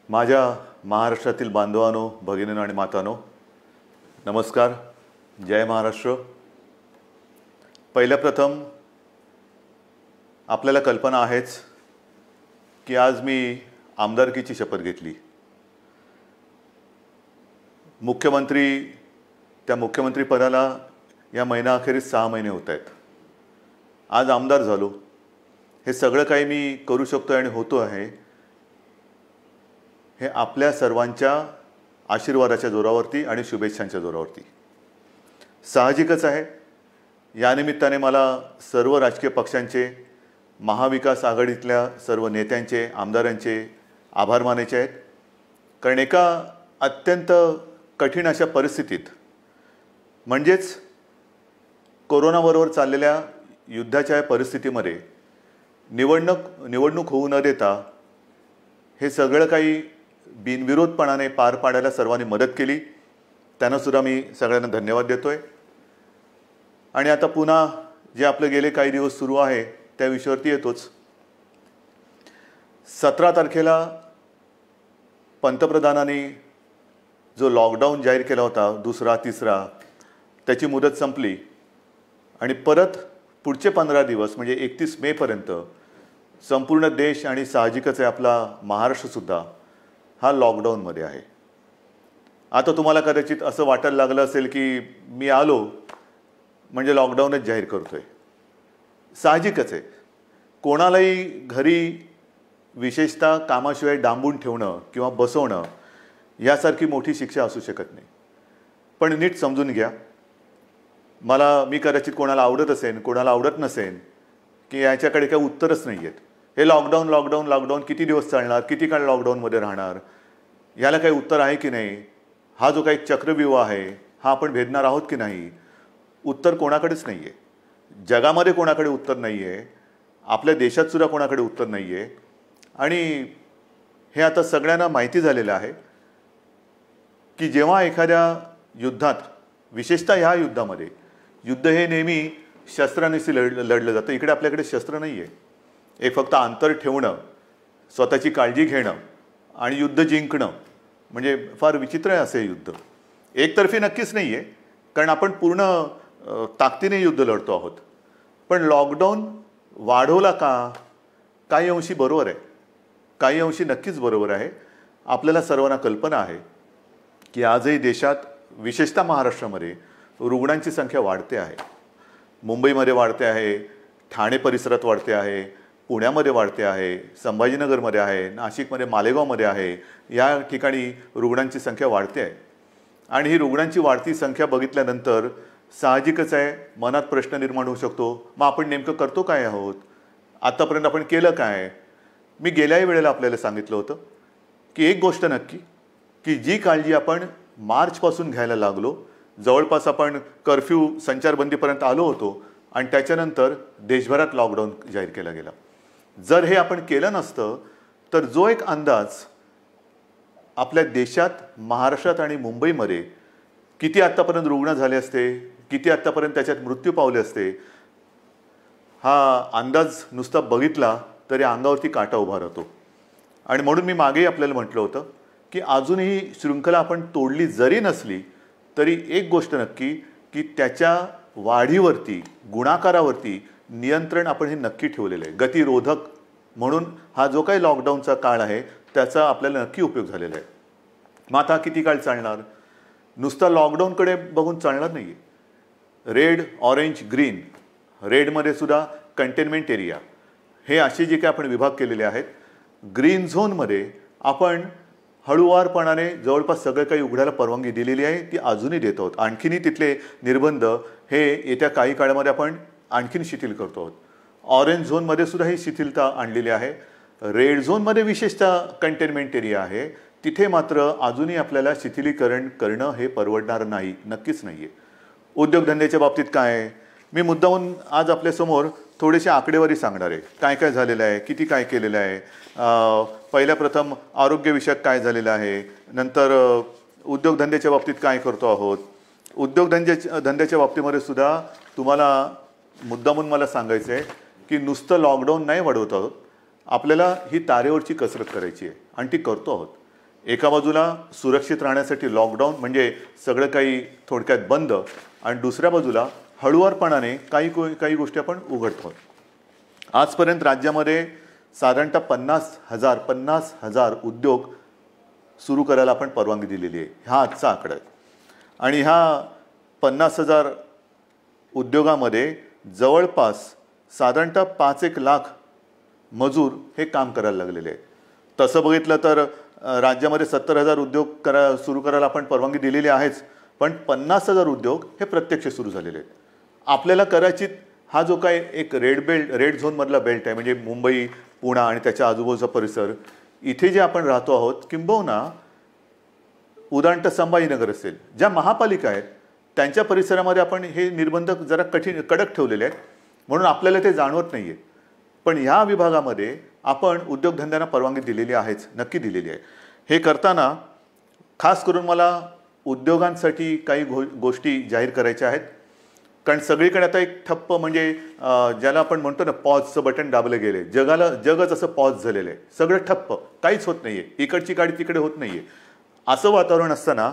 माझ्या महाराष्ट्रातील बांधवांनो, भगिनींनो आणि मातांनो, नमस्कार. जय महाराष्ट्र. पहिल्या प्रथम आपल्याला कल्पना आहेच की आज मी आमदारकीची शपथ घेतली. त्या मुख्यमंत्री पदाला या महिनाअखेरीस 6 महिने होत आहेत. आज आमदार झालो. हे सगळं काही मी करू शकतो आणि होतो आहे हे आपल्या सर्वांच्या आशीर्वादाच्या जोरावरती आणि शुभेच्छांच्या जोरावरती. साहजिकच आहे, या निमित्ताने मला सर्व राजकीय पक्षांचे, महाविकास आघाडीतल्या सर्व नेत्यांचे, आमदारांचे आभार मानायचे आहेत. कारण एका अत्यंत कठीण अशा परिस्थितीत, म्हणजेच कोरोनाबरोबर चाललेल्या युद्धाच्या परिस्थितीमध्ये निवडणूक होऊ न देता हे सगळं काही बिनविरोधपणाने पार पाडायला सर्वांनी मदत केली. त्यांनासुद्धा मी सगळ्यांना धन्यवाद देतोय. आणि आता पुन्हा जे आपले गेले काही दिवस सुरू आहे त्या विषयावरती येतोच. 17 तारखेला पंतप्रधानांनी जो लॉकडाऊन जाहीर केला होता, दुसरा तिसरा, त्याची मुदत संपली आणि परत पुढचे 15 दिवस म्हणजे 31 मेपर्यंत संपूर्ण देश आणि साहजिकच आहे आपला महाराष्ट्रसुद्धा हा लॉकडाऊनमध्ये आहे. आता तुम्हाला कदाचित असं वाटायला लागलं असेल की मी आलो म्हणजे लॉकडाऊनच जाहीर करतोय. साहजिकच आहे, कोणालाही घरी विशेषतः कामाशिवाय डांबून ठेवणं किंवा बसवणं यासारखी मोठी शिक्षा असू शकत नाही. पण नीट समजून घ्या, मी कदाचित कोणाला आवडत असेल, कोणाला आवडत नसेल की याच्याकडे काही उत्तरच नाही आहेत. हे लॉकडाऊन किती दिवस चालणार, किती काळ लॉकडाऊनमध्ये राहणार, याला काही उत्तर आहे की नाही, हा जो काही चक्रव्यूह आहे हा आपण भेदणार आहोत की नाही, उत्तर कोणाकडेच नाही आहे. जगामध्ये कोणाकडे उत्तर नाही आहे, आपल्या देशातसुद्धा कोणाकडे उत्तर नाही आहे. आणि हे आता सगळ्यांना माहिती झालेलं आहे की जेव्हा एखाद्या युद्धात, विशेषतः ह्या युद्धामध्ये, युद्ध हे नेहमी शस्त्रांनीच लढलं जातं. इकडे आपल्याकडे शस्त्र नाही आहे. एक फक्त अंतर ठेवणं, स्वतःची काळजी घेणं आणि युद्ध जिंकणं, म्हणजे फार विचित्र आहे असे युद्ध. एकतर्फी नक्कीच नाही आहे, कारण आपण पूर्ण ताकदीने युद्ध लढतो आहोत. पण लॉकडाऊन वाढवला का? काही अंशी बरोबर आहे, काही अंशी नक्कीच बरोबर आहे. आपल्याला सर्वांना कल्पना आहे की आजही देशात, विशेषतः महाराष्ट्रामध्ये रुग्णांची संख्या वाढते आहे. मुंबईमध्ये वाढते आहे, ठाणे परिसरात वाढते आहे, पुण्यामध्ये वाढते आहे, संभाजीनगरमध्ये आहे, नाशिकमध्ये, मालेगावमध्ये आहे. या ठिकाणी रुग्णांची संख्या वाढते आहे. आणि ही रुग्णांची वाढती संख्या बघितल्यानंतर साहजिकच आहे मनात प्रश्न निर्माण होऊ शकतो, मग आपण नेमकं करतो काय आहोत, आत्तापर्यंत आपण केलं काय? मी गेल्याही वेळेला आपल्याला सांगितलं होतं की एक गोष्ट नक्की, की जी काळजी आपण मार्चपासून घ्यायला लागलो, जवळपास आपण कर्फ्यू, संचारबंदीपर्यंत आलो होतो आणि त्याच्यानंतर देशभरात लॉकडाऊन जाहीर केला गेला. जर हे आपण केलं नसतं तर जो एक अंदाज आपल्या देशात, महाराष्ट्रात आणि मुंबईमध्ये किती आत्तापर्यंत रुग्ण झाले असते, किती आत्तापर्यंत त्याच्यात मृत्यू पावले असते, हा अंदाज नुसता बघितला तरी अंगावरती काटा उभा राहतो. आणि म्हणून मी मागेही आपल्याला म्हटलं होतं की अजूनही शृंखला आपण तोडली जरी नसली तरी एक गोष्ट नक्की, की त्याच्या वाढीवरती, गुणाकारावरती नियंत्रण आपण हे नक्की ठेवलेलं आहे. गतिरोधक म्हणून हा जो काही लॉकडाऊनचा काळ आहे त्याचा आपल्याला नक्की उपयोग झालेला आहे. मग आता किती काळ चालणार? नुसता लॉकडाऊनकडे बघून चालणार नाही आहे. रेड, ऑरेंज, ग्रीन, रेडमध्ये सुद्धा कंटेनमेंट एरिया, हे असे जे काही आपण विभाग केलेले आहेत. ग्रीन झोनमध्ये आपण हळूवारपणाने जवळपास सगळं काही उघडायला परवानगी दिलेली आहे, ती अजूनही देत आहोत. आणखीनही तिथले निर्बंध हे येत्या काही काळामध्ये आपण आणखीन शिथिल करतो आहोत. ऑरेंज झोनमध्ये सुद्धा ही शिथिलता आणलेली आहे. रेड झोनमध्ये विशेषतः कंटेनमेंट एरिया आहे, तिथे मात्र अजूनही आपल्याला शिथिलीकरण करणं हे परवडणार नाही, नक्कीच नाही आहे. उद्योगधंद्याच्या बाबतीत काय आहे? मी मुद्दामून आज आपल्यासमोर थोडेसे आकडेवारी सांगणार आहे. काय काय झालेलं आहे, किती काय केलेलं आहे. पहिल्या प्रथम आरोग्यविषयक काय झालेलं आहे, नंतर उद्योगधंद्याच्या बाबतीत काय करतो आहोत. उद्योगधंद्याच्या बाबतीमध्ये सुद्धा तुम्हाला मुद्दामून मला सांगायचं आहे की नुसतं लॉकडाऊन नाही वाढवत आहोत, आपल्याला ही तारेवरची कसरत करायची आहे आणि ती करतो आहोत. एका बाजूला सुरक्षित राहण्यासाठी लॉकडाऊन म्हणजे सगळं काही थोडक्यात बंद, आणि दुसऱ्या बाजूला हळुवारपणाने काही गोष्टी आपण उघडतो. आजपर्यंत राज्यामध्ये साधारणतः 50,000 उद्योग सुरू करायला आपण परवानगी दिलेली आहे. हा आजचा आकडा आहे. आणि ह्या 50,000 उद्योगामध्ये जवळपास साधारणतः 5-1 लाख मजूर हे काम करायला लागलेले आहेत. तसं बघितलं तर राज्यामध्ये 70,000 उद्योग सुरू करायला आपण परवानगी दिलेली आहेच, पण 50,000 उद्योग हे प्रत्यक्ष सुरू झालेले आहेत. आपल्याला कदाचित हा जो काय एक रेड झोनमधला बेल्ट आहे, म्हणजे मुंबई, पुणे आणि त्याच्या आजूबाजूचा परिसर, इथे जे आपण राहतो आहोत, किंबहुना उदाहरणतः संभाजीनगर असेल, ज्या महापालिका आहेत त्यांच्या परिसरामध्ये आपण हे निर्बंध जरा कडक ठेवलेले आहेत, म्हणून आपल्याला ते जाणवत नाही आहे. पण ह्या विभागामध्ये आपण उद्योगधंद्यांना परवानगी दिलेली आहेच, नक्की दिलेली आहे. हे करताना खास करून मला उद्योगांसाठी काही गोष्टी जाहीर करायच्या आहेत. कारण सगळीकडे आता एक ठप्प, म्हणजे ज्याला आपण म्हणतो ना, पॉजचं बटन दाबलं गेले, जगच असं पॉज झालेलं आहे, सगळं ठप्प, काहीच होत नाही आहे, इकडची गाडी तिकडे होत नाही आहे. असं वातावरण असताना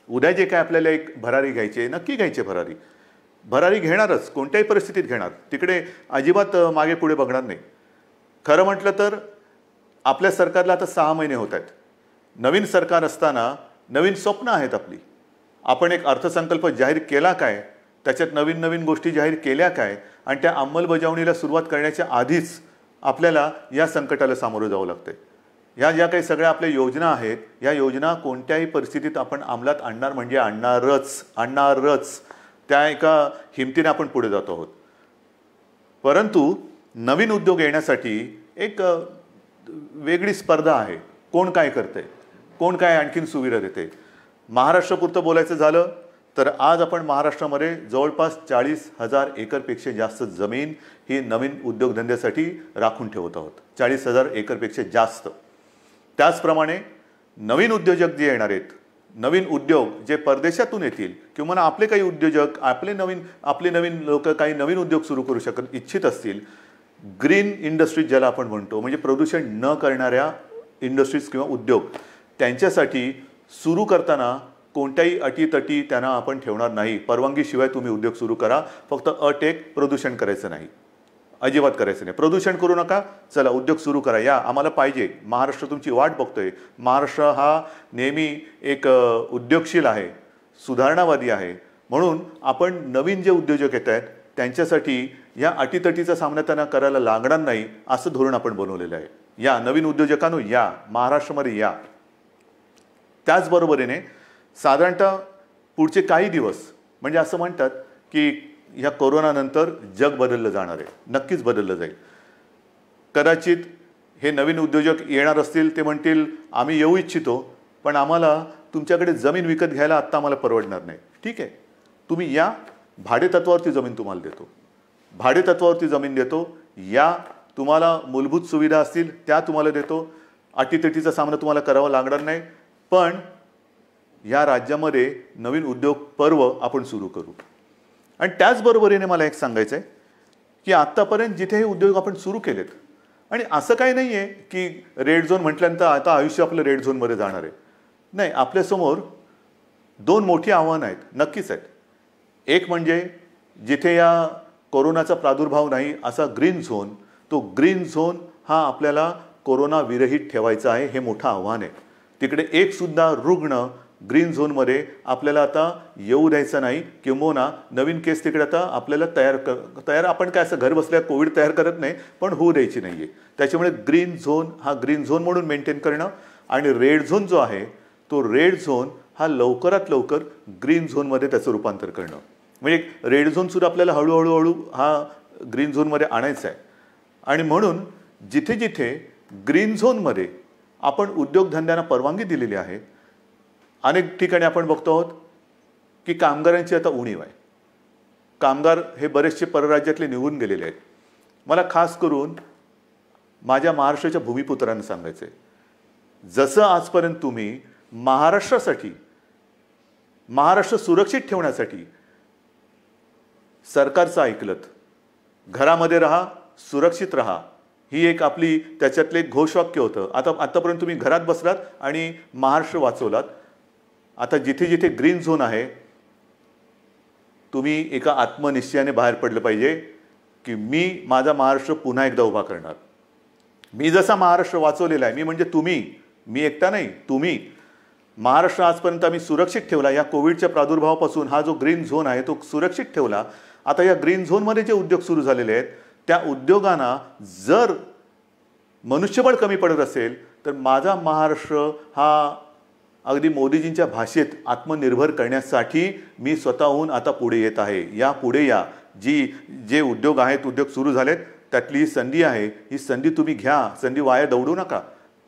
उद्या जे काय आपल्याला एक भरारी घ्यायची, नक्की घ्यायची भरारी घेणारच, कोणत्याही परिस्थितीत घेणार, तिकडे अजिबात मागे पुढे बघणार नाही. खरं म्हटलं तर आपल्या सरकारला आता 6 महिने होत आहेत. नवीन सरकार असताना नवीन स्वप्न आहेत आपली. आपण एक अर्थसंकल्प जाहीर केला काय, त्याच्यात नवीन गोष्टी जाहीर केल्या काय, आणि त्या अंमलबजावणीला सुरुवात करण्याच्या आधीच आपल्याला या संकटाला सामोरं जावं लागतंय. ह्या ज्या काही सगळ्या आपल्या योजना आहेत, या योजना कोणत्याही परिस्थितीत आपण अंमलात आणणार म्हणजे आणणारच. त्या एका हिमतीने आपण पुढे जातो आहोत. परंतु नवीन उद्योग येण्यासाठी एक वेगळी स्पर्धा आहे. कोण काय करतंय, कोण काय आणखीन सुविधा देते. महाराष्ट्रापुरतं बोलायचं झालं तर आज आपण महाराष्ट्रामध्ये जवळपास 40,000 एकरपेक्षा जास्त जमीन ही नवीन उद्योगधंद्यासाठी राखून ठेवत आहोत. 40,000 एकरपेक्षा जास्त. त्याचप्रमाणे नवीन उद्योजक जे येणार आहेत, नवीन उद्योग जे परदेशातून येतील, किंवा आपले काही उद्योजक आपले नवीन लोक काही नवीन उद्योग सुरू करू इच्छित असतील, ग्रीन इंडस्ट्रीज ज्याला आपण म्हणतो, म्हणजे प्रदूषण न करणाऱ्या इंडस्ट्रीज किंवा उद्योग, त्यांच्यासाठी सुरू करताना कोणत्याही अटीतटी त्यांना आपण ठेवणार नाही. परवानगीशिवाय तुम्ही उद्योग सुरू करा, फक्त अट एक, प्रदूषण करायचं नाही, अजिबात करायचं नाही. प्रदूषण करू नका, चला उद्योग सुरू करा, या आम्हाला पाहिजे, महाराष्ट्र तुमची वाट बघतोय. महाराष्ट्र हा नेहमी एक उद्योगशील आहे, सुधारणावादी आहे, म्हणून आपण नवीन जे उद्योजक येत आहेत त्यांच्यासाठी या अटीतटीचा सामना त्यांना करायला लागणार नाही, असं धोरण आपण बनवलेलं आहे. या नवीन उद्योजकांनो, या महाराष्ट्रामध्ये या. त्याचबरोबरीने साधारणतः पुढचे काही दिवस, म्हणजे असं म्हणतात की ह्या कोरोनानंतर जग बदललं जाणार आहे, नक्कीच बदललं जाईल. कदाचित हे नवीन उद्योजक येणार असतील, ते म्हणतील आम्ही येऊ इच्छितो, पण आम्हाला तुमच्याकडे जमीन विकत घ्यायला आत्ता आम्हाला परवडणार नाही. ठीक आहे, तुम्ही या, भाडेतत्वावरती जमीन तुम्हाला देतो, भाडेतत्वावरती जमीन देतो, या, तुम्हाला मूलभूत सुविधा असतील त्या तुम्हाला देतो, अटीतटीचा सामना तुम्हाला करावा लागणार नाही. पण या राज्यामध्ये नवीन उद्योग पर्व आपण सुरू करू. आणि त्याचबरोबरीने मला एक सांगायचं आहे की आत्तापर्यंत जिथे हे उद्योग आपण सुरू केलेत, आणि असं काही नाही आहे की रेड झोन म्हटल्यानंतर आता आयुष्य आपलं रेड झोनमध्ये जाणार आहे, नाही. आपल्यासमोर 2 मोठी आव्हानं आहेत, नक्कीच आहेत. एक म्हणजे जिथे या कोरोनाचा प्रादुर्भाव नाही असा ग्रीन झोन, तो ग्रीन झोन हा आपल्याला कोरोना विरहित ठेवायचा आहे, हे मोठं आव्हान आहे. तिकडे एक सुद्धा रुग्ण ग्रीन झोनमध्ये आपल्याला आता येऊ द्यायचा नाही, किंबहुना नवीन केस तिकडे आता आपल्याला तयार आपण काय असं घर बसल्या कोविड तयार करत नाही, पण होऊ द्यायची नाही आहे. त्याच्यामुळे ग्रीन झोन हा ग्रीन झोन म्हणून मेंटेन करणं, आणि रेड झोन जो आहे तो रेड झोन हा लवकरात लवकर ग्रीन झोनमध्ये त्याचं रूपांतर करणं. म्हणजे रेड झोनसुद्धा आपल्याला हळूहळू हा ग्रीन झोनमध्ये आणायचा आहे. आणि म्हणून जिथे जिथे ग्रीन झोनमध्ये आपण उद्योगधंद्यांना परवानगी दिलेली आहे, अनेक ठिकाणी आपण बघतो आहोत की कामगारांची आता उणीव आहे. कामगार हे बरेचसे परराज्यातले निघून गेलेले आहेत. मला खास करून माझ्या महाराष्ट्राच्या भूमिपुत्रांना सांगायचं आहे, जसं आजपर्यंत तुम्ही महाराष्ट्रासाठी, महाराष्ट्र सुरक्षित ठेवण्यासाठी सरकारचं ऐकलत, घरामध्ये राहा, सुरक्षित राहा, ही एक आपली त्याच्यातले एक घोषवाक्य होतं. आतापर्यंत तुम्ही घरात बसलात आणि महाराष्ट्र वाचवलात. आता जिथे जिथे ग्रीन झोन आहे, तुम्ही एका आत्मनिश्चयाने बाहेर पडलं पाहिजे की मी माझा महाराष्ट्र पुन्हा एकदा उभा करणार. मी जसा महाराष्ट्र वाचवलेला आहे, मी म्हणजे तुम्ही, मी एकटा नाही, तुम्ही. महाराष्ट्र आजपर्यंत आम्ही सुरक्षित ठेवला. या कोविडच्या प्रादुर्भावापासून हा जो ग्रीन झोन आहे तो सुरक्षित ठेवला. आता या ग्रीन झोनमध्ये जे उद्योग सुरू झालेले आहेत त्या उद्योगांना जर मनुष्यबळ कमी पडत असेल तर माझा महाराष्ट्र हा अगदी मोदीजींच्या भाषेत आत्मनिर्भर करण्यासाठी मी स्वतःहून आता पुढे येत आहे. या पुढे या. जे उद्योग आहेत, उद्योग सुरू झालेत, त्यातली ही संधी आहे. ही संधी तुम्ही घ्या. संधी वाया दौडू नका.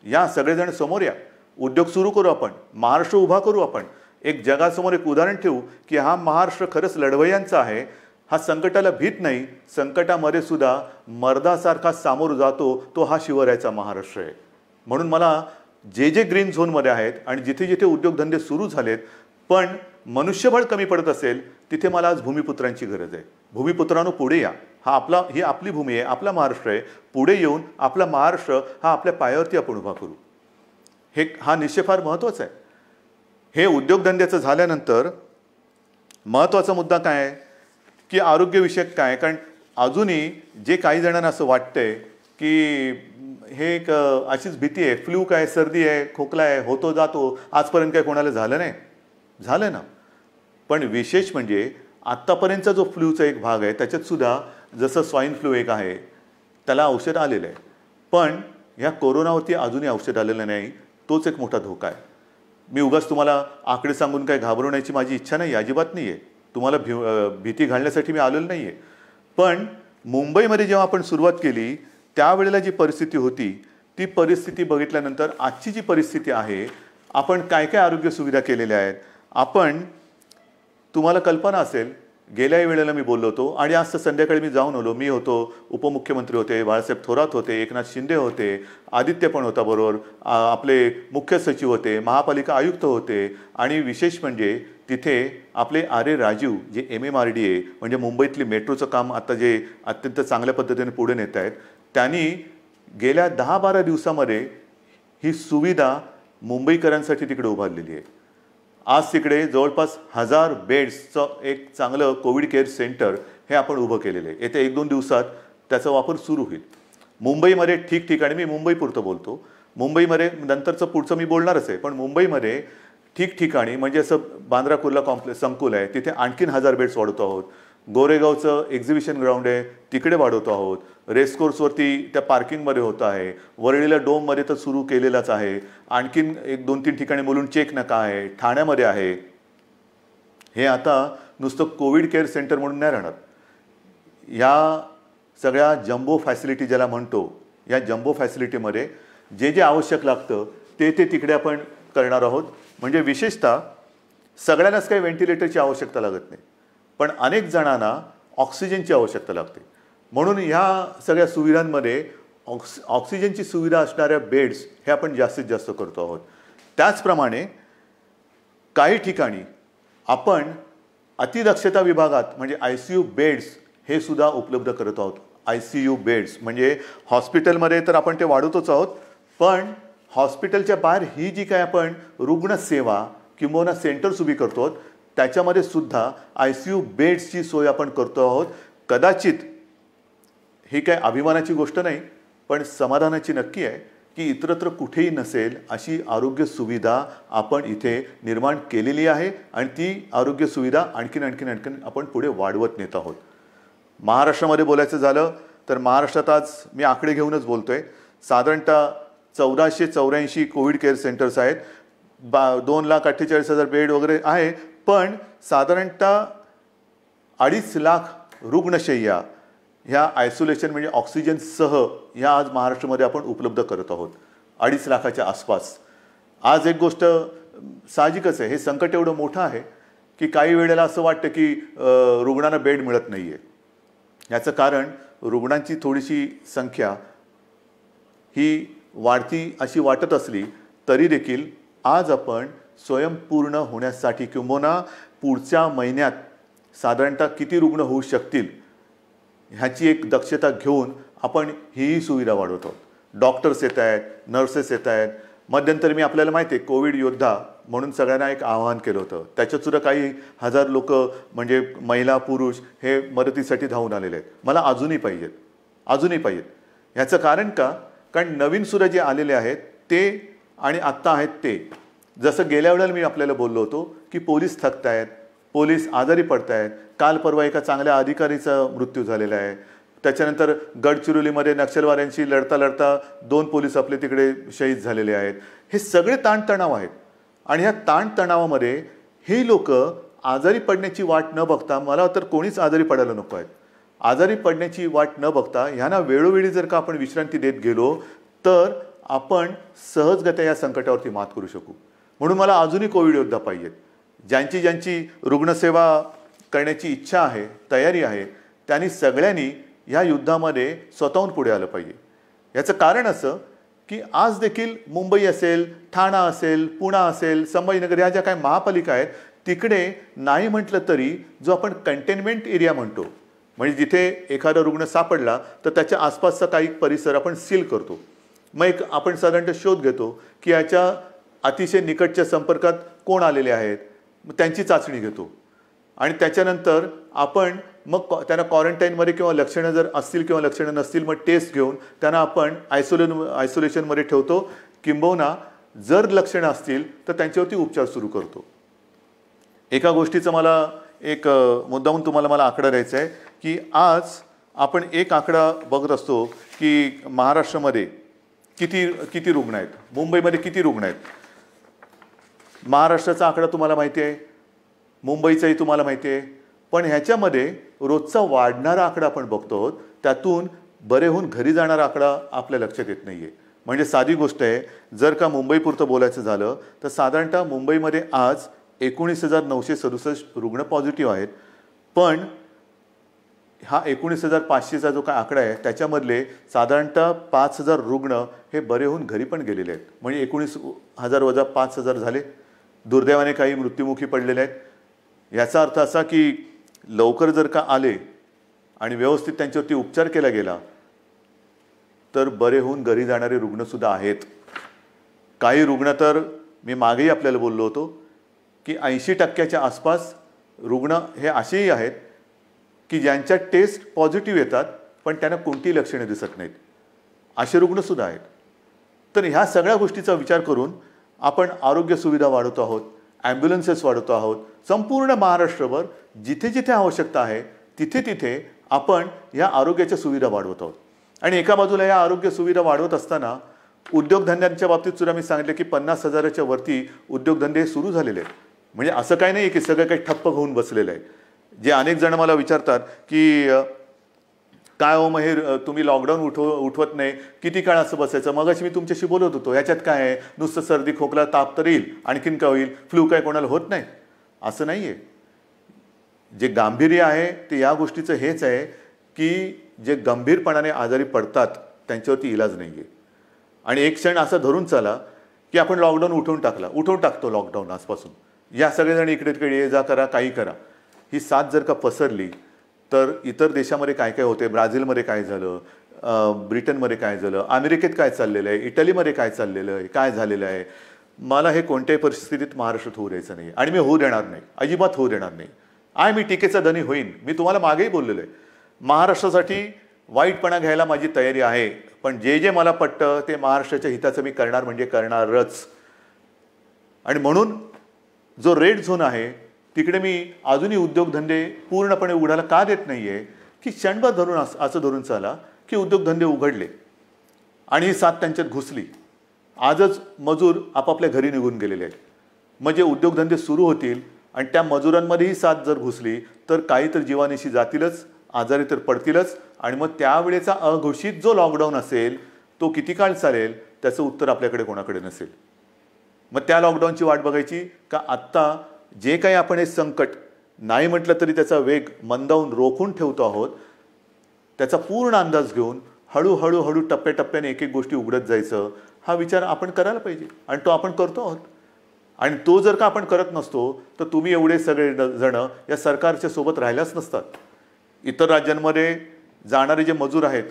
या सगळेजण समोर या. उद्योग सुरू करू आपण. महाराष्ट्र उभा करू आपण. एक जगासमोर एक उदाहरण ठेवू की हा महाराष्ट्र खरंच लढवय्यांचा आहे. हा संकटाला भीत नाही. संकटामध्ये सुद्धा मर्दासारखा सामोर जातो. तो हा शिवरायाचा महाराष्ट्र आहे. म्हणून मला जे ग्रीन झोनमध्ये आहेत आणि जिथे जिथे उद्योगधंदे सुरू झालेत पण मनुष्यबळ कमी पडत असेल तिथे मला आज भूमिपुत्रांची गरज आहे. भूमिपुत्रांनो पुढे या. ही आपली भूमी आहे, आपला महाराष्ट्र आहे. पुढे येऊन आपला महाराष्ट्र हा आपल्या पायावरती आपण उभा करू. हा निश्चय फार महत्त्वाचा आहे. हे उद्योगधंद्याचं झाल्यानंतर महत्त्वाचा मुद्दा काय आहे की आरोग्यविषयक काय. कारण अजूनही जे काही जणांना असं वाटतंय की हे एक अशीच भीती आहे, फ्लू काय, सर्दी आहे, खोकला आहे, होतो जातो, आजपर्यंत काय कोणाला झालं नाही. झालं ना. पण विशेष म्हणजे आत्तापर्यंतचा जो फ्लूचा एक भाग आहे त्याच्यात सुद्धा जसं स्वाईन फ्लू एक आहे त्याला औषध आलेलं आहे. पण ह्या कोरोनावरती अजूनही औषध आलेलं नाही. तोच एक मोठा धोका आहे. मी उगाच तुम्हाला आकडे सांगून काय घाबरवण्याची माझी इच्छा नाही, अजिबात नाही आहे. तुम्हाला भीती घालण्यासाठी मी आलेलो नाही आहे. पण मुंबईमध्ये जेव्हा आपण सुरुवात केली त्यावेळेला जी परिस्थिती होती ती परिस्थिती बघितल्यानंतर आजची जी परिस्थिती आहे, आपण काय काय आरोग्य सुविधा केलेल्या आहेत. तुम्हाला कल्पना असेल, गेल्याही वेळेला मी बोललो होतो आणि आज संध्याकाळी मी जाऊन आलो. मी होतो, उपमुख्यमंत्री होते, बाळासाहेब थोरात होते, एकनाथ शिंदे होते, आदित्य पण होता बरोबर, आपले मुख्य सचिव होते, महापालिका आयुक्त होते आणि विशेष म्हणजे तिथे आपले आर.ए. राजीव जे MMRDA म्हणजे मुंबईतली मेट्रोचं काम आता जे अत्यंत चांगल्या पद्धतीने पुढे नेत आहेत, त्यांनी गेल्या 10-12 दिवसामध्ये ही सुविधा मुंबईकरांसाठी तिकडे उभारलेली आहे. आज तिकडे जवळपास 1000 बेड्सचं एक चांगलं कोविड केअर सेंटर हे आपण उभं केलेलं आहे. येत्या 1-2 दिवसात त्याचा वापर सुरू होईल. मुंबईमध्ये ठिकठिकाणी, मी मुंबईपुरतं बोलतो, मुंबईमध्ये नंतरचं पुढचं मी बोलणारच आहे, पण मुंबईमध्ये ठिकठिकाणी म्हणजे असं बांद्रा कुर्ला कॉम्प्लेक्स संकुल आहे तिथे आणखीन 1000 बेड्स वाढवतो आहोत. गोरेगावचं एक्झिबिशन ग्राउंड आहे तिकडे वाढवतो आहोत. रेसकोर्सवरती त्या पार्किंगमध्ये होतं आहे. वरळीला डोममध्ये तर सुरू केलेलाच आहे. आणखीन 1-2-3 ठिकाणी मुलुंड चेक नका आहे, ठाण्यामध्ये आहे. हे आता नुसतं कोविड केअर सेंटर म्हणून नाही राहणार. या सगळ्या जम्बो फॅसिलिटी ज्याला म्हणतो, या जम्बो फॅसिलिटीमध्ये जे आवश्यक लागतं ते तिकडे आपण करणार आहोत. म्हणजे विशेषतः सगळ्यांनाच काही व्हेंटिलेटरची आवश्यकता लागत नाही, पण अनेक जणांना ऑक्सिजनची आवश्यकता लागते. म्हणून ह्या सगळ्या सुविधांमध्ये ऑक्सिजनची सुविधा असणाऱ्या बेड्स हे आपण जास्तीत जास्त करतो आहोत. त्याचप्रमाणे काही ठिकाणी आपण अतिदक्षता विभागात म्हणजे ICU बेड्स हे सुद्धा उपलब्ध करत आहोत. ICU बेड्स म्हणजे हॉस्पिटलमध्ये तर आपण ते वाढवतोच आहोत, पण हॉस्पिटलच्या बाहेर ही जी काय आपण रुग्णसेवा किंवा सेंटर्स उभी करतो त्याच्यामध्ये सुद्धा ICU बेड्सची सोय आपण करतो आहोत. कदाचित ही काय अभिमानाची गोष्ट नाही, पण समाधानाची नक्की आहे की इतरत्र कुठेही नसेल अशी आरोग्य सुविधा आपण इथे निर्माण केलेली आहे आणि ती आरोग्य सुविधा आणखीन आपण पुढे वाढवत नेत आहोत. महाराष्ट्रामध्ये बोलायचं झालं तर महाराष्ट्रात आज मी आकडे घेऊनच बोलतोय, साधारणतः 1484 कोविड केअर सेंटर्स आहेत. 2,48,000 बेड वगैरे आहे, पण साधारणतः 2.5 लाख रुग्णशय्या ह्या आयसोलेशन म्हणजे ऑक्सिजनसह ह्या आज महाराष्ट्रामध्ये आपण उपलब्ध करत आहोत. 2.5 लाखाच्या आसपास. आज एक गोष्ट साहजिकच आहे, हे संकट एवढं मोठं आहे की काही वेळेला असं वाटतं की रुग्णांना बेड मिळत नाही आहे. याचं कारण रुग्णांची थोडीशी संख्या ही वाढती अशी वाटत असली तरी देखील आज आपण स्वयंपूर्ण होण्यासाठी किंबहुना पुढच्या महिन्यात साधारणतः किती रुग्ण होऊ शकतील ह्याची एक दक्षता घेऊन आपण हीही सुविधा वाढवत आहोत. डॉक्टर्स येत आहेत, नर्सेस येत आहेत. मध्यंतरी मी आपल्याला माहिती आहे कोविड योद्धा म्हणून सगळ्यांना एक आवाहन केलं होतं. त्याच्यात सुद्धा काही हजार लोक म्हणजे महिला पुरुष हे मदतीसाठी धावून आलेले आहेत. मला अजूनही पाहिजेत. ह्याचं कारण का? कारण नवीन सुद्धा जे आलेले आहेत ते आणि आत्ता आहेत ते, जसं गेल्या वेळेला मी आपल्याला बोललो होतो की पोलीस थकत आहेत, पोलीस आजारी पडत आहेत. काल परवा एका चांगल्या अधिकारीचा मृत्यू झालेला आहे. त्याच्यानंतर गडचिरोलीमध्ये नक्षलवाद्यांशी लढता लढता 2 पोलीस आपले तिकडे शहीद झालेले आहेत. हे सगळे ताणतणाव आहेत आणि ह्या ताणतणावामध्ये हे लोक आजारी पडण्याची वाट न बघता, मला तर कोणीच आजारी पडायला नको आहेत, आजारी पडण्याची वाट न बघता ह्यांना वेळोवेळी जर का आपण विश्रांती देत गेलो तर आपण सहजगत्या या संकटावरती मात करू शकू. म्हणून मला अजूनही कोविड योद्धा पाहिजेत. ज्यांची रुग्णसेवा करण्याची इच्छा आहे, तयारी आहे, त्यांनी सगळ्यांनी ह्या युद्धामध्ये स्वतःहून पुढे आलं पाहिजे. याचं कारण असं की आज देखील मुंबई असेल, ठाणा असेल, पुणे असेल, संभाजीनगर ह्या ज्या काही महापालिका आहेत तिकडे नाही म्हटलं तरी जो आपण कंटेनमेंट एरिया म्हणतो, म्हणजे जिथे एखादा रुग्ण सापडला तर त्याच्या आसपासचा काही परिसर आपण सील करतो. मग एक आपण साधारणतः शोध घेतो की याच्या अतिशय निकटच्या संपर्कात कोण आलेले आहेत, मग त्यांची चाचणी घेतो आणि त्याच्यानंतर आपण मग त्यांना क्वारंटाईनमध्ये किंवा लक्षणं जर असतील किंवा लक्षणं नसतील मग टेस्ट घेऊन त्यांना आपण आयसोलेशनमध्ये ठेवतो. किंबहुना जर लक्षणं असतील तर त्यांच्यावरती उपचार सुरू करतो. एका गोष्टीचं मला एक मुद्दामून तुम्हाला मला आकडा द्यायचा आहे की आज आपण एक आकडा बघत असतो की महाराष्ट्रामध्ये किती रुग्ण आहेत, मुंबईमध्ये किती रुग्ण आहेत. महाराष्ट्राचा आकडा तुम्हाला माहिती आहे, मुंबईचाही तुम्हाला माहिती आहे, पण ह्याच्यामध्ये रोजचा वाढणारा आकडा आपण बघतो आहोत. त्यातून बरे होऊन घरी जाणारा आकडा आपल्या लक्षात येत नाही आहे. म्हणजे साधी गोष्ट आहे, जर का मुंबईपुरतं बोलायचं झालं तर साधारणतः मुंबईमध्ये आज 19,967 रुग्ण पॉझिटिव्ह आहेत. पण हा 19,500चा जो काय आकडा आहे त्याच्यामधले साधारणतः 5,000 रुग्ण हे बरे होऊन घरी पण गेलेले आहेत. म्हणजे 19,000 वजा 5,000 झाले. दुर्दैवाने काही मृत्युमुखी पडलेले आहेत. याचा अर्थ असा की लवकर जर का आले आणि व्यवस्थित त्यांच्यावरती उपचार केला गेला तर बरे होऊन घरी जाणारे रुग्णसुद्धा आहेत. काही रुग्ण तर मी मागेही आपल्याला बोललो होतो की 80% आसपास रुग्ण हे असेही आहेत की ज्यांच्या टेस्ट पॉझिटिव्ह येतात पण त्यांना कोणतीही लक्षणे दिसत नाहीत. असे रुग्णसुद्धा आहेत. तर ह्या सगळ्या गोष्टीचा विचार करून आपण आरोग्य सुविधा वाढवतो आहोत, ॲम्ब्युलन्सेस वाढवतो आहोत. संपूर्ण महाराष्ट्रभर जिथे जिथे आवश्यकता आहे तिथे तिथे आपण ह्या आरोग्याच्या सुविधा वाढवत आहोत. आणि एका बाजूला या आरोग्य सुविधा वाढवत असताना उद्योगधंद्यांच्या बाबतीत सुद्धा मी सांगितलं की 50,000च्या वरती उद्योगधंदे सुरू झालेले आहेत. म्हणजे असं काही नाही की सगळं काही ठप्प होऊन बसलेलं आहे. जे अनेक जण मला विचारतात की काय हो मग हे तुम्ही लॉकडाऊन उठवत नाही, किती काळ असं बसायचं. मगाशी मी तुमच्याशी बोलत होतो, ह्याच्यात काय आहे, नुसतं सर्दी खोकला ताप तर येईल, आणखीन काय होईल, फ्लू काय कोणाला होत नाही असं नाही आहे. जे गांभीर्य आहे ते या गोष्टीचं हेच आहे की जे गंभीरपणाने आजारी पडतात त्यांच्यावरती इलाज नाही आहे. आणि एक क्षण असं धरून चाला की आपण लॉकडाऊन उठवून टाकतो लॉकडाऊन आजपासून. या सगळेजण इकडे तिकडे ये जा करा, काही करा. ही साथ जर का पसरली तर इतर देशामध्ये काय काय होते, ब्राझीलमध्ये काय झालं, ब्रिटनमध्ये काय झालं, अमेरिकेत काय चाललेलं आहे, इटलीमध्ये काय चाललेलं आहे, काय झालेलं आहे. मला हे कोणत्याही परिस्थितीत महाराष्ट्रात होऊ द्यायचं नाही आणि मी होऊ देणार नाही, अजिबात होऊ देणार नाही. मी टीकेचा धनी होईन. मी तुम्हाला मागेही बोललेलं आहे, महाराष्ट्रासाठी वाईटपणा घ्यायला माझी तयारी आहे. पण जे मला पटतं ते महाराष्ट्राच्या हिताचं मी करणार म्हणजे करणारच. आणि म्हणून जो रेड झोन आहे तिकडे मी अजूनही उद्योगधंदे पूर्णपणे उघडायला का देत नाही आहे की क्षणभर धरून असं धरून चाला की उद्योगधंदे उघडले आणि ही साथ त्यांच्यात घुसली. आजच मजूर आपापल्या घरी निघून गेलेले आहेत. म्हणजे उद्योगधंदे सुरू होतील आणि त्या मजुरांमध्येही साथ जर घुसली तर काही तर जीवानिशी जातीलच, आजारी तर पडतीलच. आणि मग त्यावेळेचा अघोषित जो लॉकडाऊन असेल तो किती काळ चालेल त्याचं उत्तर आपल्याकडे कोणाकडे नसेल. मग त्या लॉकडाऊनची वाट बघायची का आत्ता जे काही आपण हे संकट नाही म्हटलं तरी त्याचा वेग मंदावून रोखून ठेवतो आहोत, त्याचा पूर्ण अंदाज घेऊन हळूहळू टप्प्याटप्प्याने एक एक गोष्टी उघडत जायचं हा विचार आपण करायला पाहिजे. आणि तो आपण करतो आहोत. आणि तो जर का आपण करत नसतो तर तुम्ही एवढे सगळे जण या सरकारच्या सोबत राहिल्याच नसतात. इतर राज्यांमध्ये जाणारे जे मजूर आहेत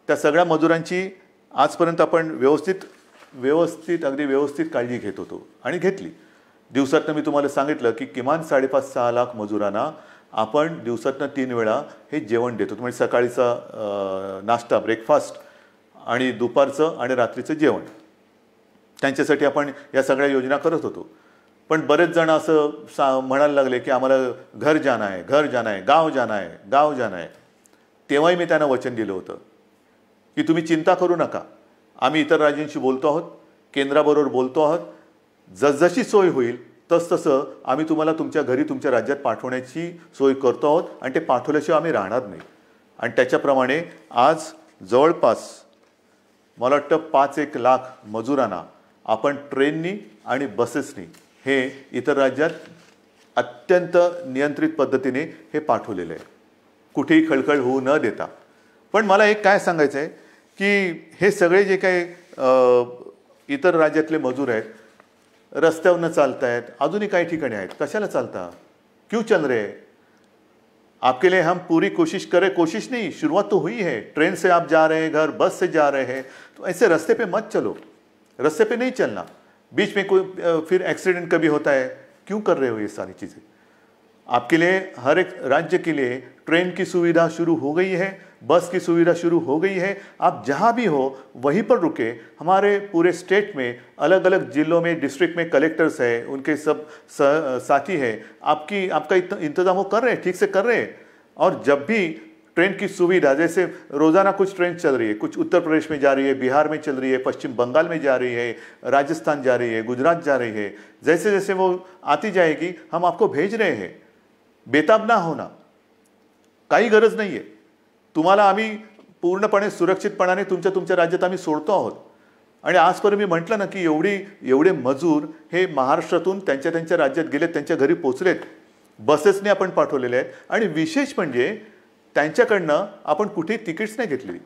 त्या सगळ्या मजुरांची आजपर्यंत आपण अगदी व्यवस्थित काळजी घेत होतो आणि घेतली. दिवसातनं मी तुम्हाला सांगितलं की किमान 5.5-6 लाख मजुरांना आपण दिवसातनं 3 वेळा हे जेवण देतो. म्हणजे सकाळीचा नाश्ता ब्रेकफास्ट आणि दुपारचं आणि रात्रीचं जेवण, त्यांच्यासाठी आपण या सगळ्या योजना करत होतो. पण बरेच जण असं म्हणायला लागले की आम्हाला घर जाना आहे, गाव जाना आहे. तेव्हाही मी त्यांना वचन दिलं होतं की तुम्ही चिंता करू नका, आम्ही इतर राज्यांशी बोलतो आहोत, केंद्राबरोबर बोलतो आहोत, जसजशी सोय होईल तसतसं आम्ही तुम्हाला तुमच्या घरी तुमच्या राज्यात पाठवण्याची सोय करतो आहोत आणि ते पाठवल्याशिवाय आम्ही राहणार नाही. आणि त्याच्याप्रमाणे आज जवळपास मला वाटतं 5-1 लाख मजुरांना आपण ट्रेननी आणि बसेसनी हे इतर राज्यात अत्यंत नियंत्रित पद्धतीने हे पाठवलेलं आहे, कुठेही खळखळ होऊ न देता. पण मला एक काय सांगायचं आहे की हे सगळे जे काही इतर राज्यातले मजूर आहेत, रस्त्यावरनं चालत आहेत, अजूनही काही ठिकाणी आहेत, कशाला चालता, क्यों चल रहे? आपके लिए हम पूरी कोशिश नहीं, शुरुआत तो हुई है. ट्रेन से आप जा रहे हैं घर, बस से जा रहे हैं, तो ऐसे रास्ते पे मत चलो, रास्ते पे नहीं चलना. बीच में कोई फिर एक्सीडेंट कभी होता है, क्यों कर रहे हो ये सारी चीज़ें? आपके लिए हर एक राज्य के लिए ट्रेन की सुविधा शुरू हो गई है, बस की सुविधा शुरू हो गई है. आप जहाँ भी हो वहीं पर रुके. हमारे पूरे स्टेट में अलग अलग जिलों में डिस्ट्रिक्ट में कलेक्टर्स हैं, उनके सब साथी हैं, आपका इंतजाम वो कर रहे हैं, ठीक से कर रहे हैं. और जब भी ट्रेन की सुविधा, जैसे रोज़ाना कुछ ट्रेन चल रही है, कुछ उत्तर प्रदेश में जा रही है, बिहार में चल रही है, पश्चिम बंगाल में जा रही है, राजस्थान जा रही है, गुजरात जा रही है, जैसे जैसे वो आती जाएगी हम आपको भेज रहे हैं. बेताब ना होना, काही गरज नाही आहे. तुम्हाला आम्ही पूर्णपणे सुरक्षितपणाने तुमच्या राज्यात आम्ही सोडतो आहोत. आणि आजपर्यंत मी म्हटलं ना की एवढे मजूर हे महाराष्ट्रातून त्यांच्या राज्यात गेलेत, त्यांच्या घरी पोचलेत, बसेसने आपण पाठवलेले आहेत. आणि विशेष म्हणजे त्यांच्याकडनं आपण कुठेही तिकीट्स नाही घेतलेली.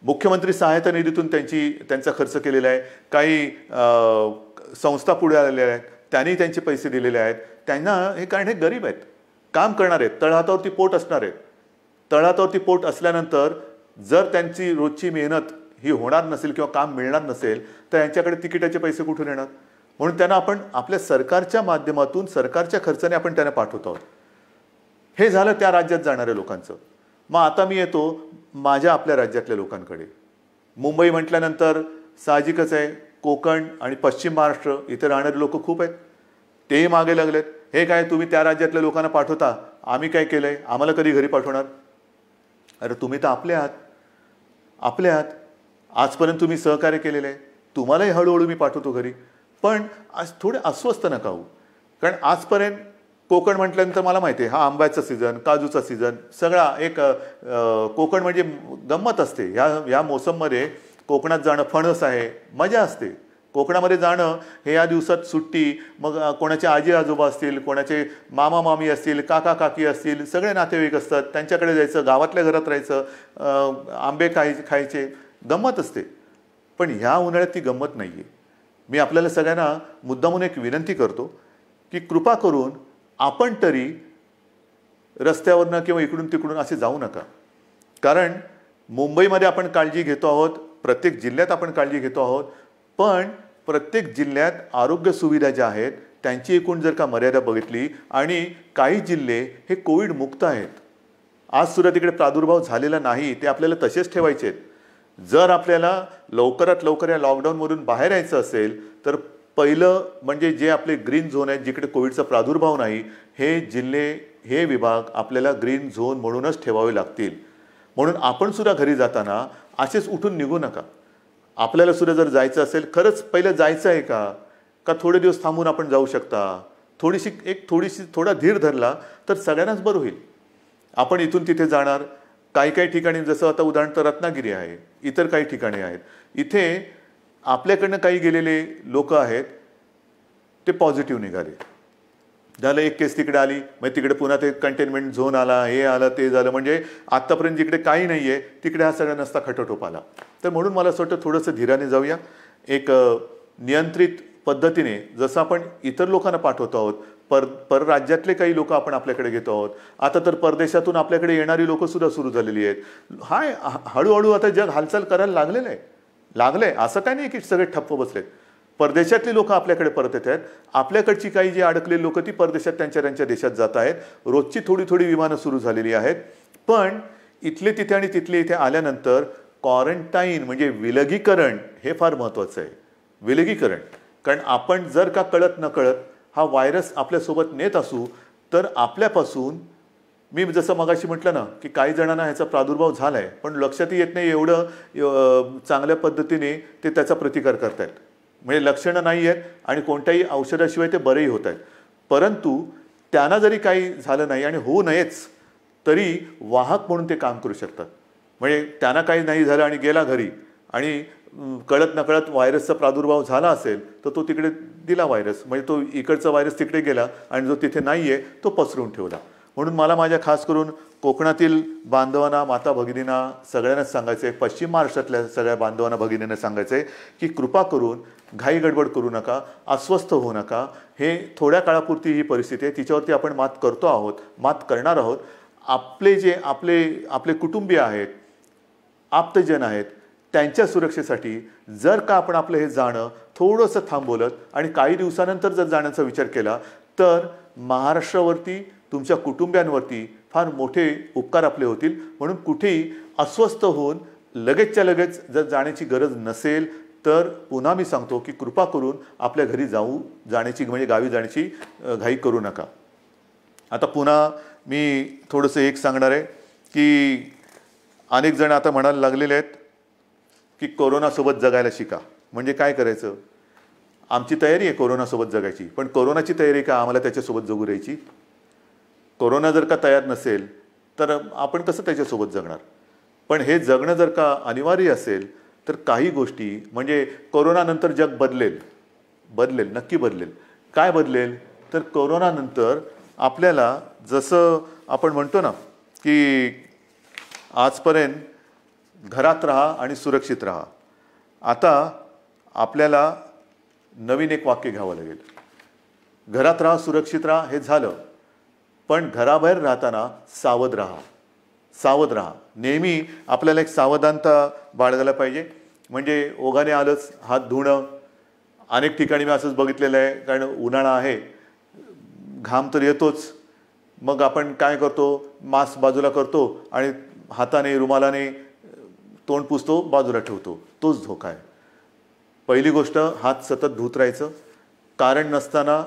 मुख्यमंत्री सहायता निधीतून त्यांचा खर्च केलेला आहे. काही संस्था पुढे आलेल्या आहेत, त्यांनी त्यांचे पैसे दिलेले आहेत. त्यांना हे कारण हे गरीब आहेत, काम करणार आहेत, तळहातावरती पोट असणार आहेत. तळहातावरती पोट असल्यानंतर जर त्यांची रोजची मेहनत ही होणार नसेल किंवा काम मिळणार नसेल तर यांच्याकडे तिकिटाचे पैसे कुठून येणार? म्हणून त्यांना आपण आपल्या सरकारच्या माध्यमातून सरकारच्या खर्चाने आपण त्यांना पाठवतो आहोत. हे झालं त्या राज्यात जाणाऱ्या लोकांचं. मग आता मी येतो माझ्या आपल्या राज्यातल्या लोकांकडे. मुंबई म्हटल्यानंतर साहजिकच आहे कोकण आणि पश्चिम महाराष्ट्र इथे राहणारे लोक खूप आहेत. तेही मागे लागलेत. हे काय तुम्ही त्या राज्यातल्या लोकांना पाठवता, आम्ही काय केलंय, आम्हाला कधी घरी पाठवणार? अरे तुम्ही तर आपले आहात. आजपर्यंत तुम्ही सहकार्य केलेलं आहे, तुम्हालाही हळूहळू मी पाठवतो घरी. पण आज थोडे अस्वस्थ नका होऊ. कारण आजपर्यंत कोकण म्हटल्यानंतर मला माहिती आहे हा आंब्याचा सीझन, काजूचा सीझन, सगळा एक कोकण म्हणजे गंमत असते. ह्या मोसममध्ये कोकणात जाणं फणस आहे, मजा असते. कोकणामध्ये जाणं हे या दिवसात सुट्टी, मग कोणाचे आजी आजोबा असतील, कोणाचे मामा मामी असतील, काका काकी असतील, सगळे नातेवाईक असतात, त्यांच्याकडे जायचं, गावातल्या घरात राहायचं, आंबे खायचे, गंमत असते. पण ह्या उन्हाळ्यात ती गंमत नाही आहे. मी आपल्याला सगळ्यांना मुद्दामून एक विनंती करतो की कृपा करून आपण तरी रस्त्यावरनं किंवा इकडून तिकडून असे जाऊ नका. कारण मुंबईमध्ये आपण काळजी घेतो आहोत, प्रत्येक जिल्ह्यात आपण काळजी घेतो आहोत, पण प्रत्येक जिल्ह्यात आरोग्य सुविधा ज्या आहेत त्यांची एकूण जर का मर्यादा बघितली आणि काही जिल्हे हे कोविड मुक्त आहेत, आज सुद्धा तिकडे प्रादुर्भाव झालेला नाही, ते आपल्याला तसेच ठेवायचे आहेत. जर आपल्याला लवकरात लवकर या लॉकडाऊनमधून बाहेर यायचं असेल तर पहिलं म्हणजे जे आपले ग्रीन झोन आहेत जिकडे कोविडचा प्रादुर्भाव नाही, हे जिल्हे हे विभाग आपल्याला ग्रीन झोन म्हणूनच ठेवावे लागतील. म्हणून आपण सुद्धा घरी जाताना असेच उठून निघू नका. आपल्याला सुद्धा जर जायचं असेल, खरंच पहिलं जायचं आहे का थोडे दिवस थांबून आपण जाऊ शकता, थोडा धीर धरला तर सगळ्यांनाच बरं होईल. आपण इथून तिथे जाणार, काही ठिकाणी जसं आता उदाहरण तर रत्नागिरी आहे, इतर काही ठिकाणी आहेत, इथे आपल्याकडनं काही गेलेले लोक आहेत ते पॉझिटिव्ह निघाले. झालं एक केस तिकडे आली, मग तिकडे पुन्हा ते कंटेनमेंट झोन आला, हे आलं ते झालं, म्हणजे आत्तापर्यंत जिकडे काही नाही आहे तिकडे हा सगळा नसता खटोटोप आला. तर म्हणून मला असं वाटतं थोडंसं धीराने जाऊया. एक नियंत्रित पद्धतीने जसं आपण इतर लोकांना पाठवतो आहोत परराज्यातले काही लोक आपण आपल्याकडे घेतो आहोत. आता तर परदेशातून आपल्याकडे येणारी लोक सुद्धा सुरू झालेली आहेत. हळूहळू आता जग हालचाल करायला लागलंय. असं काही नाही की सगळे ठप्प बसलेत. परदेशातली लोक आपल्याकडे परत येत आहेत. आपल्याकडची काही जी अडकलेली लोक ती परदेशात त्यांच्या देशात जात आहेत. रोजची थोडी विमानं सुरू झालेली आहेत. पण इथले तिथे आणि तिथले इथे आल्यानंतर क्वारंटाईन म्हणजे विलगीकरण हे फार महत्त्वाचं आहे. विलगीकरण, कारण आपण जर का कळत नकळत हा व्हायरस आपल्यासोबत नेत असू तर आपल्यापासून, मी जसं मगाशी म्हटलं ना की काही जणांना ह्याचा प्रादुर्भाव झालाय पण लक्षातही येत नाही एवढं चांगल्या पद्धतीने ते त्याचा प्रतिकार करतायत. म्हणजे लक्षणं नाही आहेत आणि कोणत्याही औषधाशिवाय ते बरेही होत आहेत. परंतु त्यांना जरी काही झालं नाही आणि होऊ नयेच तरी वाहक म्हणून ते काम करू शकतात. म्हणजे त्यांना काही नाही झालं आणि गेला घरी आणि कळत नकळत व्हायरसचा प्रादुर्भाव झाला असेल तर तो तिकडे दिला व्हायरस, म्हणजे तो इकडचा व्हायरस तिकडे गेला आणि जो तिथे नाही आहे तो पसरून ठेवला. म्हणून मला माझ्या खास करून कोकणातील बांधवांना, माता भगिनींना सगळ्यांनाच सांगायचं आहे, पश्चिम महाराष्ट्रातल्या सगळ्या बांधवांना भगिनींना सांगायचं आहे की कृपा करून घाई गडबड करू नका, अस्वस्थ होऊ नका. हे थोड्या काळापुरती ही परिस्थिती आहे, तिच्यावरती आपण मात करतो आहोत, मात करणार आहोत. आपले कुटुंबीय आहेत, आप्तजन आहेत, त्यांच्या सुरक्षेसाठी जर का आपण आपलं हे जाणं थोडंसं थांबवलं आणि काही दिवसानंतर जर जाण्याचा विचार केला तर महाराष्ट्रावरती, तुमच्या कुटुंबियांवरती फार मोठे उपकार आपले होतील. म्हणून कुठेही अस्वस्थ होऊन लगेचच्या लगेच जर जाण्याची गरज नसेल तर पुन्हा मी सांगतो की कृपा करून आपल्या घरी जाण्याची म्हणजे गावी जाण्याची घाई करू नका. आता पुन्हा मी थोडंसं एक सांगणार आहे की अनेक जण आता म्हणायला लागलेले आहेत की कोरोनासोबत जगायला शिका. म्हणजे काय करायचं? आमची तयारी आहे कोरोनासोबत जगायची, पण कोरोनाची तयारी का आम्हाला त्याच्यासोबत जगू द्यायची? कोरोना जर का तयार नसेल तर आपण कसं त्याच्यासोबत जगणार? पण हे जगणं जर का अनिवार्य असेल तर काही गोष्टी, म्हणजे कोरोनानंतर जग बदलेल, नक्की बदलेल. काय बदलेल? तर कोरोनानंतर आपल्याला जसं आपण म्हणतो ना की आजपर्यंत घरात राहा आणि सुरक्षित राहा, आता आपल्याला नवीन एक वाक्य घ्यावं लागेल. घरात राहा, सुरक्षित राहा हे झालं, पण घराबाहेर राहताना सावध राहा. नेहमी आपल्याला एक सावधानता बाळगायला पाहिजे. म्हणजे ओघाने आलंच हात धुणं. अनेक ठिकाणी मी असंच बघितलेलं आहे, कारण उन्हाळा आहे, घाम तर येतोच, मग आपण काय करतो, मास्क बाजूला करतो आणि हाताने रुमालाने तोंड पुसतो, बाजूला ठेवतो. तोच धोका आहे. पहिली गोष्ट, हात सतत धुत राहायचं. कारण नसताना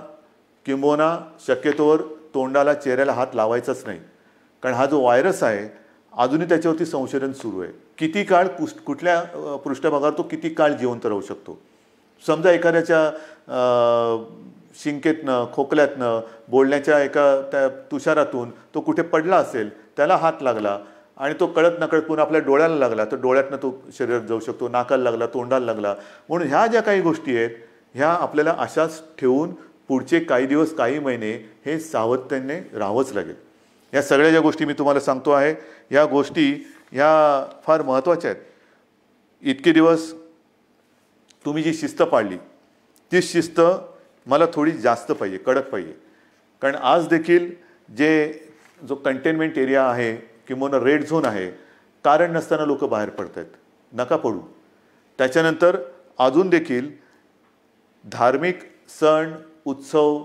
किंबहुना शक्यतोवर तोंडाला, चेहऱ्याला हात लावायचाच नाही. कारण हा जो व्हायरस आहे अजूनही त्याच्यावरती संशोधन सुरू आहे. किती काळ कुठल्या पृष्ठभागावर तो किती काळ जिवंत राहू शकतो. समजा एखाद्याच्या शिंकेतनं, खोकल्यातनं, बोलण्याच्या एका त्या तुषारातून तो कुठे पडला असेल, त्याला हात लागला आणि तो कळत नकळत पुन्हा आपल्या डोळ्याला लागला तर डोळ्यातनं तो शरीरात जाऊ शकतो, नाकाला लागला, तोंडाला लागला. म्हणून ह्या ज्या काही गोष्टी आहेत ह्या आपल्याला अशाच ठेवून पुढचे काही दिवस, काही महिने हे सावधतेने राहावंच लागेल. या सगळ्या ज्या गोष्टी मी तुम्हाला सांगतो आहे, ह्या गोष्टी ह्या फार महत्त्वाच्या आहेत. इतके दिवस तुम्ही जी शिस्त पाळली ती शिस्त मला थोडी जास्त पाहिजे, कडक पाहिजे. कारण आज देखील जो कंटेनमेंट एरिया आहे किंवा रेड झोन आहे, कारण नसताना लोक बाहेर पडत आहेत. नका पडू. त्याच्यानंतर अजून देखील धार्मिक सण, उत्सव,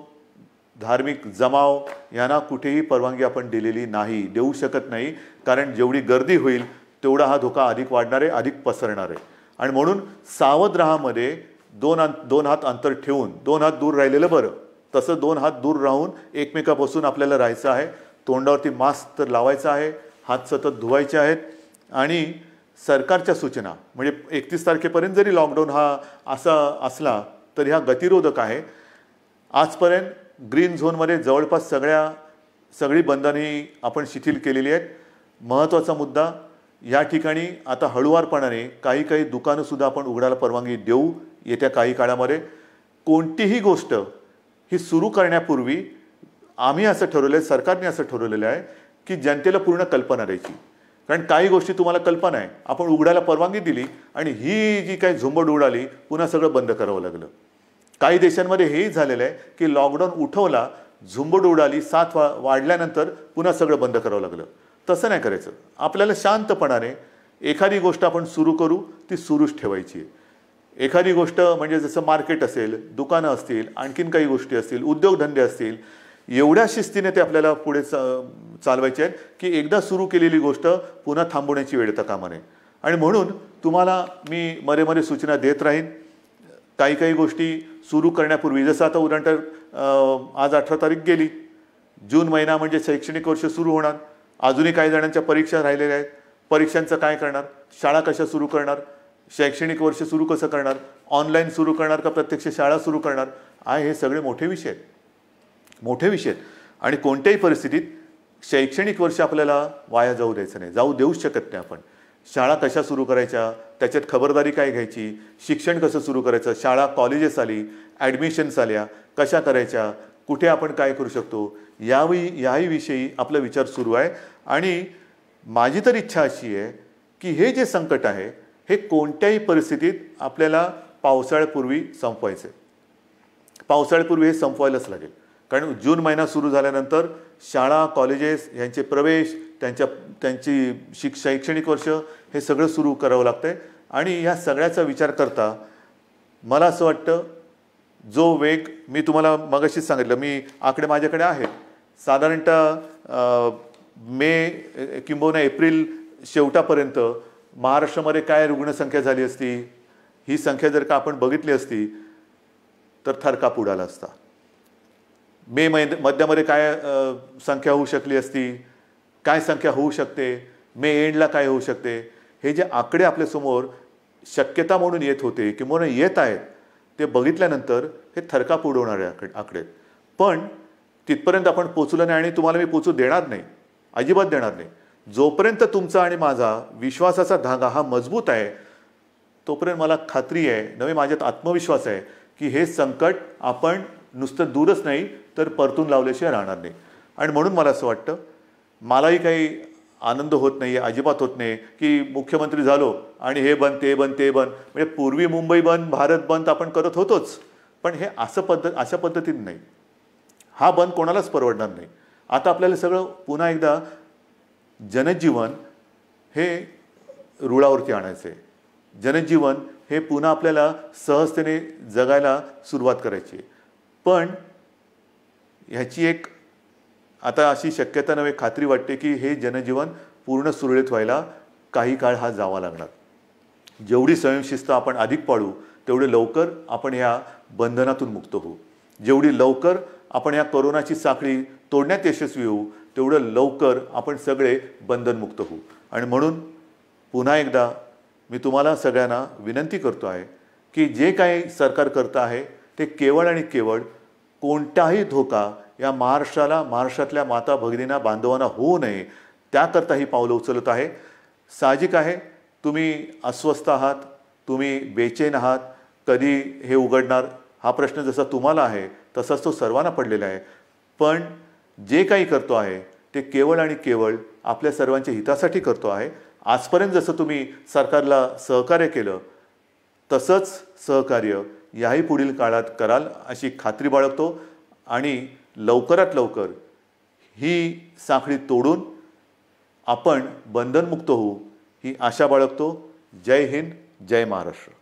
धार्मिक जमाव यांना कुठेही परवानगी आपण दिलेली नाही, देऊ शकत नाही. कारण जेवढी गर्दी होईल तेवढा हा धोका अधिक वाढणार आहे, अधिक पसरणार आहे. आणि म्हणून सावध राहामध्ये दोन हात अंतर ठेवून 2 हात दूर राहिलेलं बरं. तसं 2 हात दूर राहून एकमेकापासून आपल्याला राहायचं आहे. तोंडावरती मास्क तर लावायचा आहे, हात सतत धुवायचे आहेत. आणि सरकारच्या सूचना म्हणजे 31 तारखेपर्यंत जरी लॉकडाऊन हा असा असला तरी हा गतिरोधक आहे. आजपर्यंत ग्रीन झोनमध्ये जवळपास सगळी बंधने आपण शिथिल केलेली आहेत. महत्त्वाचा मुद्दा, या ठिकाणी आता हळूवारपणाने काही दुकानंसुद्धा आपण उघडायला परवानगी देऊ येत्या काही काळामध्ये. कोणतीही गोष्ट ही सुरू करण्यापूर्वी आम्ही असं ठरवलं आहे, सरकारने असं ठरवलेलं आहे की जनतेला पूर्ण कल्पना द्यायची. कारण काही गोष्टी तुम्हाला कल्पना आहे, आपण उघडायला परवानगी दिली आणि ही जी काही झुंबड उडाली पुन्हा सगळं बंद करावं लागलं. काही देशांमध्ये हेही झालेलं आहे की लॉकडाऊन उठवला झुंबड उडाली, साथ वाढल्यानंतर पुन्हा सगळं बंद करावं लागलं. तसं नाही करायचं. आपल्याला शांतपणाने एखादी गोष्ट आपण सुरू करू, ती सुरूच ठेवायची आहे. एखादी गोष्ट म्हणजे जसं मार्केट असेल, दुकानं असतील, आणखीन काही गोष्टी असतील, उद्योगधंदे असतील, एवढ्या शिस्तीने ते आपल्याला पुढे चालवायचे आहेत की एकदा सुरू केलेली गोष्ट पुन्हा थांबवण्याची वेळ येता कामा नये. आणि म्हणून तुम्हाला मी मध्ये सूचना देत राहीन. काही काही गोष्टी सुरू करण्यापूर्वी, जसं आता उदाहरणार्थ आज 18 तारीख गेली, जून महिना म्हणजे शैक्षणिक वर्ष सुरू होणार. अजूनही काही जणांच्या परीक्षा राहिलेल्या आहेत. परीक्षांचं काय करणार, शाळा कशा सुरू करणार, शैक्षणिक वर्ष सुरू कसं करणार, ऑनलाईन सुरू करणार का प्रत्यक्ष शाळा सुरू करणार, हे सगळे मोठे विषय आहेत. मोठे विषय आहेत. आणि कोणत्याही परिस्थितीत शैक्षणिक वर्ष आपल्याला वाया जाऊ द्यायचं नाही, जाऊ देऊच शकत नाही आपण. शाळा कशा सुरू करायच्या, त्याच्यात खबरदारी काय घ्यायची, शिक्षण कसं सुरू करायचं, शाळा कॉलेजेस आली, ॲडमिशन्स आल्या, कशा करायच्या, कुठे आपण काय करू शकतो, याही विषयी आपला विचार सुरू आहे. आणि माझी तर इच्छा अशी आहे की हे जे संकट आहे हे कोणत्याही परिस्थितीत आपल्याला पावसाळ्यापूर्वी संपवायचं आहे. पावसाळ्यापूर्वी हे संपवायलाच लागेल. कारण जून महिना सुरू झाल्यानंतर शाळा कॉलेजेस यांचे प्रवेश, त्यांची शैक्षणिक वर्ष हे सगळं सुरू करावं लागतं आहे. आणि या सगळ्याचा विचार करता मला असं वाटतं, जो वेग मी तुम्हाला मगाशीच सांगितलं, मी आकडे माझ्याकडे आहेत, साधारणतः मे किंबहुना एप्रिल शेवटापर्यंत महाराष्ट्रामध्ये काय रुग्णसंख्या झाली असती, ही संख्या जर का आपण बघितली असती तर थरकाप उडाला असता. मे मध्यामध्ये काय संख्या होऊ शकली असती, काय संख्या होऊ शकते, मे एंडला काय होऊ शकते, हे जे आकडे आपल्यासमोर शक्यता म्हणून येत होते किंवा येत आहेत, ते बघितल्यानंतर हे थरकाप उडवणारे आकडे. पण तिथपर्यंत आपण पोचलो नाही आणि तुम्हाला मी पोचू देणार नाही, अजिबात देणार नाही. जोपर्यंत तुमचा आणि माझा विश्वासाचा धागा हा मजबूत आहे, तोपर्यंत मला खात्री आहे, नवे माझ्यात आत्मविश्वास आहे की हे संकट आपण नुसतं दूरच नाही तर परतून लावल्याशिवाय राहणार नाही. आणि म्हणून मला असं वाटतं, मलाही काही आनंद होत नाही, अजिबात होत नाही की मुख्यमंत्री झालो आणि हे बंद ते बंद ते बंद. म्हणजे पूर्वी मुंबई बंद, भारत बंद आपण करत होतोच, पण हे अशा पद्धतीने नाही. हा बंद कोणालाच परवडणार नाही. आता आपल्याला सगळं पुन्हा एकदा जनजीवन हे रुळावरती आणायचं आहे. जनजीवन हे पुन्हा आपल्याला सहजतेने जगायला सुरुवात करायची आहे. पण ह्याची एक आता अशी शक्यता नव्हे, खात्री वाटते की हे जनजीवन पूर्ण सुरळीत व्हायला काही काळ हा जावा लागणार. जेवढी स्वयंशिस्त आपण अधिक पाळू, तेवढे लवकर आपण ह्या बंधनातून मुक्त होऊ. जेवढी लवकर आपण या कोरोनाची साखळी तोडण्यात यशस्वी होऊ, तेवढं लवकर आपण सगळे बंधनमुक्त होऊ. आणि म्हणून पुन्हा एकदा मी तुम्हाला सगळ्यांना विनंती करतो आहे की जे काही सरकार करतं आहे ते केवळ आणि केवळ कोणताही धोका या महाराष्ट्राला, महाराष्ट्रातल्या माता भगिनींना, बांधवांना होऊ नये, त्याकरता ही पावलं उचलत आहे. साहजिक आहे, तुम्ही अस्वस्थ आहात, तुम्ही बेचैन आहात, कधी हे उघडणार हा प्रश्न जसा तुम्हाला आहे तसाच तो सर्वांना पडलेला आहे. पण जे काही करतो आहे ते केवळ आणि केवळ आपल्या सर्वांच्या हितासाठी करतो आहे. आजपर्यंत जसं तुम्ही सरकारला सहकार्य केलं तसंच सहकार्य याही पुढील काळात कराल अशी खात्री बाळगतो. आणि लवकरात लवकर ही साखळी तोडून आपण बंधनमुक्त होऊ ही आशा बाळगतो. जय हिंद, जय महाराष्ट्र.